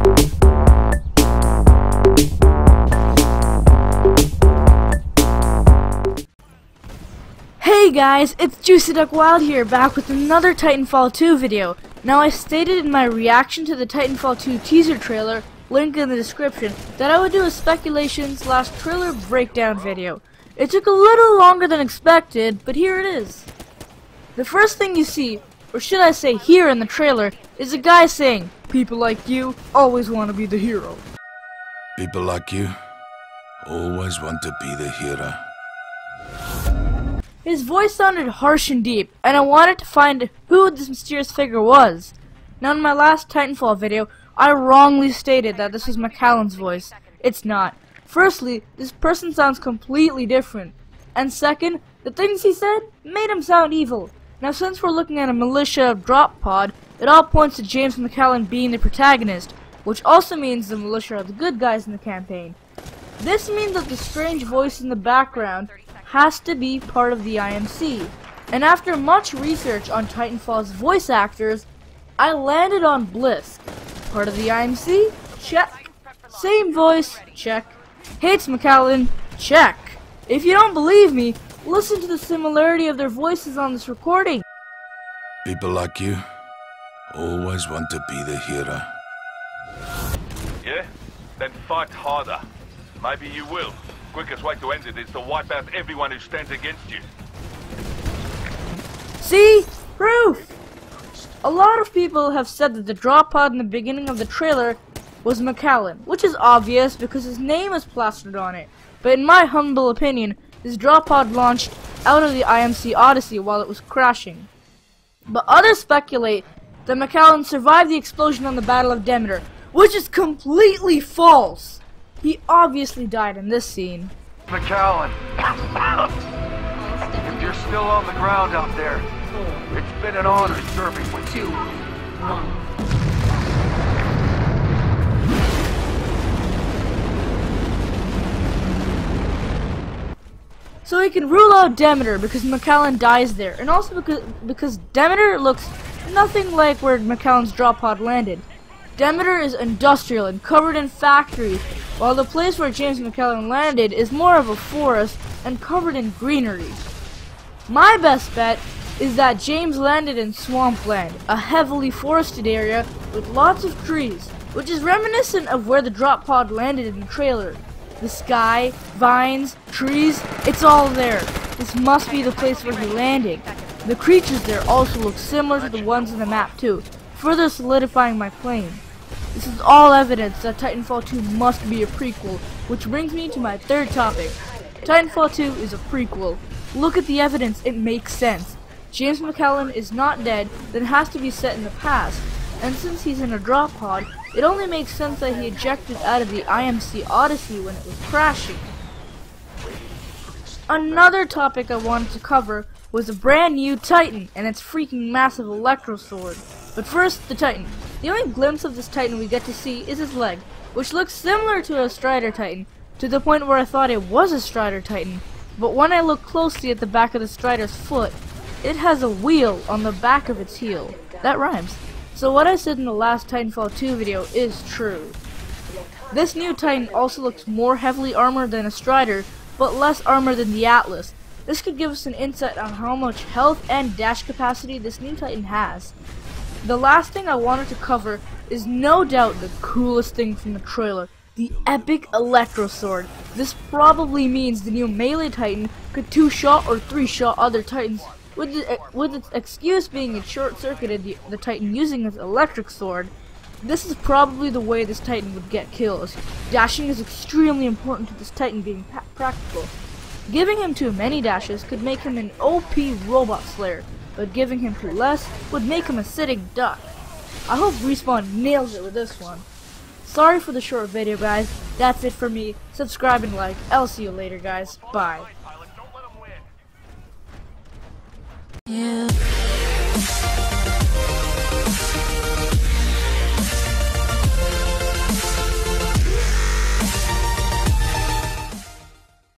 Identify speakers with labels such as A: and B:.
A: Hey guys, it's JuicyDuckWild here, back with another Titanfall 2 video. Now, I stated in my reaction to the Titanfall 2 teaser trailer, link in the description, that I would do a speculation/trailer breakdown video. It took a little longer than expected, but here it is. The first thing you see, or should I say hear in the trailer, is a guy saying, "People like you always want to be the hero."
B: People like you always want to be the hero.
A: His voice sounded harsh and deep, and I wanted to find who this mysterious figure was. Now, in my last Titanfall video, I wrongly stated that this was McAllen's voice. It's not. Firstly, this person sounds completely different. And second, the things he said made him sound evil. Now, since we're looking at a militia drop pod, it all points to James McAllen being the protagonist, which also means the militia are the good guys in the campaign. This means that the strange voice in the background has to be part of the IMC. And after much research on Titanfall's voice actors, I landed on Blisk. Part of the IMC? Check. Same voice? Check. Hates McAllen? Check. If you don't believe me, listen to the similarity of their voices on this recording.
B: People like you always want to be the hero.
C: Yeah? Then fight harder. Maybe you will. Quickest way to end it is to wipe out everyone who stands against you.
A: See? Proof! A lot of people have said that the drop pod in the beginning of the trailer was McAllen, which is obvious because his name is plastered on it. But in my humble opinion, this drop pod launched out of the IMC Odyssey while it was crashing. But others speculate that McAllen survived the explosion on the Battle of Demeter, which is completely false. He obviously died in this scene.
D: McAllen, if you're still on the ground out there, it's been an honor serving with you.
E: 2, 1.
A: So we can rule out Demeter because McAllen dies there, and also because Demeter looks nothing like where McAllen's drop pod landed. Demeter is industrial and covered in factories, while the place where James McAllen landed is more of a forest and covered in greenery. My best bet is that James landed in swampland, a heavily forested area with lots of trees, which is reminiscent of where the drop pod landed in the trailer. The sky, vines, trees, it's all there. This must be the place where he landed. The creatures there also look similar to the ones in the map too, further solidifying my claim. This is all evidence that Titanfall 2 must be a prequel, which brings me to my third topic. Titanfall 2 is a prequel. Look at the evidence, it makes sense. James McAllen is not dead, then it has to be set in the past. And since he's in a drop pod, it only makes sense that he ejected out of the IMC Odyssey when it was crashing. Another topic I wanted to cover was a brand new Titan and its freaking massive electro sword. But first, the Titan. The only glimpse of this Titan we get to see is his leg, which looks similar to a Strider Titan, to the point where I thought it was a Strider Titan. But when I look closely at the back of the Strider's foot, it has a wheel on the back of its heel. That rhymes. So what I said in the last Titanfall 2 video is true. This new Titan also looks more heavily armored than a Strider, but less armor than the Atlas. This could give us an insight on how much health and dash capacity this new Titan has. The last thing I wanted to cover is no doubt the coolest thing from the trailer, the epic electro sword. This probably means the new melee Titan could 2-shot or 3-shot other Titans, with its excuse being it short-circuited the Titan using his electric sword. This is probably the way this Titan would get kills. Dashing is extremely important to this Titan being practical. Giving him too many dashes could make him an OP robot slayer, but giving him too less would make him a sitting duck. I hope Respawn nails it with this one. Sorry for the short video, guys. That's it for me. Subscribe and like. I'll see you later, guys. Bye.